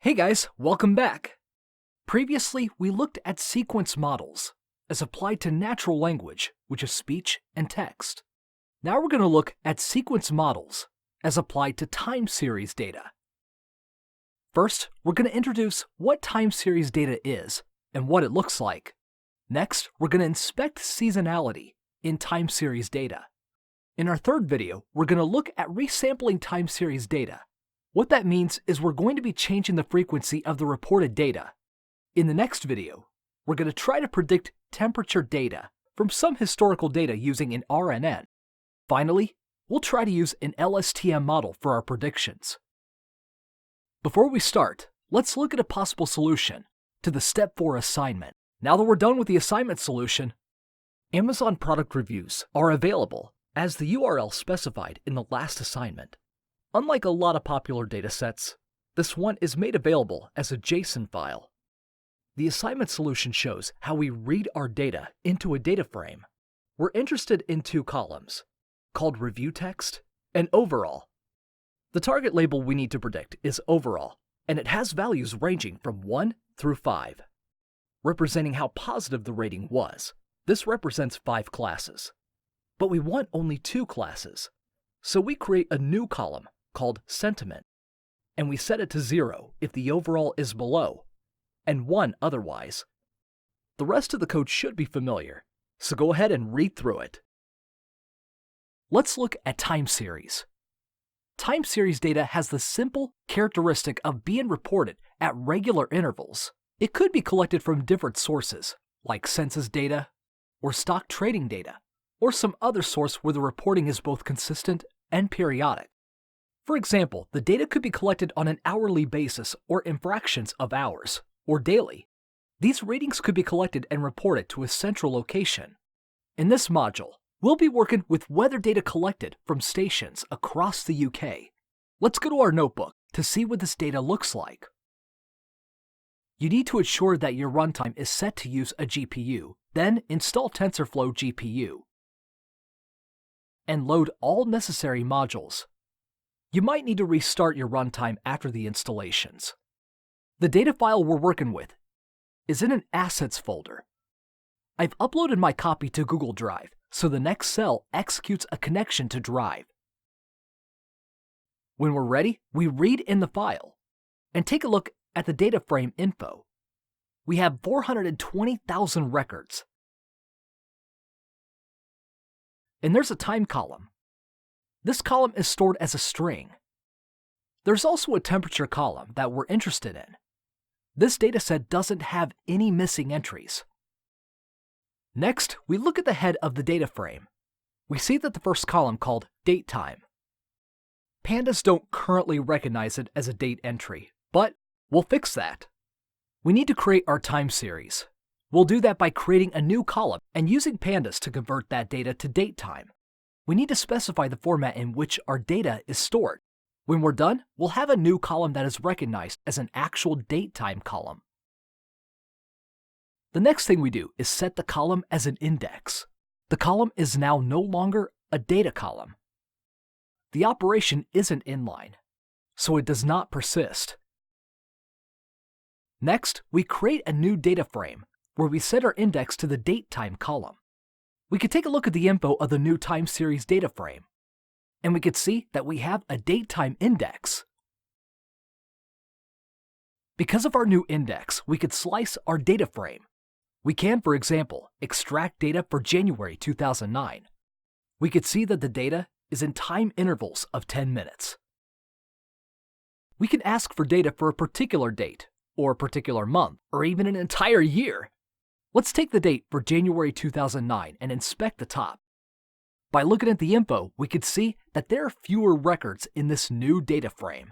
Hey guys, welcome back. Previously, we looked at sequence models as applied to natural language, which is speech and text. Now we're going to look at sequence models as applied to time series data. First, we're going to introduce what time series data is and what it looks like. Next, we're going to inspect seasonality in time series data. In our third video, we're going to look at resampling time series data. What that means is we're going to be changing the frequency of the reported data. In the next video, we're going to try to predict temperature data from some historical data using an RNN. Finally, we'll try to use an LSTM model for our predictions. Before we start, let's look at a possible solution to the Step 4 assignment. Now that we're done with the assignment solution, Amazon product reviews are available as the URL specified in the last assignment. Unlike a lot of popular datasets, this one is made available as a JSON file. The assignment solution shows how we read our data into a data frame. We're interested in two columns, called Review Text and Overall. The target label we need to predict is Overall, and it has values ranging from 1 through 5, representing how positive the rating was. This represents 5 classes. But we want only 2 classes, so we create a new column called Sentiment, and we set it to 0 if the overall is below, and 1 otherwise. The rest of the code should be familiar, so go ahead and read through it. Let's look at time series. Time series data has the simple characteristic of being reported at regular intervals. It could be collected from different sources, like census data, or stock trading data, or some other source where the reporting is both consistent and periodic. For example, the data could be collected on an hourly basis or in fractions of hours, or daily. These readings could be collected and reported to a central location. In this module, we'll be working with weather data collected from stations across the UK. Let's go to our notebook to see what this data looks like. You need to ensure that your runtime is set to use a GPU, then install TensorFlow GPU, and load all necessary modules. You might need to restart your runtime after the installations. The data file we're working with is in an Assets folder. I've uploaded my copy to Google Drive, so the next cell executes a connection to Drive. When we're ready, we read in the file and take a look at the data frame info. We have 420,000 records. And there's a time column. This column is stored as a string. There's also a temperature column that we're interested in. This dataset doesn't have any missing entries. Next, we look at the head of the data frame. We see that the first column called Date Time. Pandas don't currently recognize it as a date entry, but we'll fix that. We need to create our time series. We'll do that by creating a new column and using Pandas to convert that data to date time. We need to specify the format in which our data is stored. When we're done, we'll have a new column that is recognized as an actual date time column. The next thing we do is set the column as an index. The column is now no longer a data column. The operation isn't inline, so it does not persist. Next, we create a new data frame where we set our index to the date time column. We could take a look at the info of the new time series data frame, and we could see that we have a date time index. Because of our new index, we could slice our data frame. We can, for example, extract data for January 2009. We could see that the data is in time intervals of 10 minutes. We can ask for data for a particular date, or a particular month, or even an entire year. Let's take the date for January 2009 and inspect the top. By looking at the info, we could see that there are fewer records in this new data frame.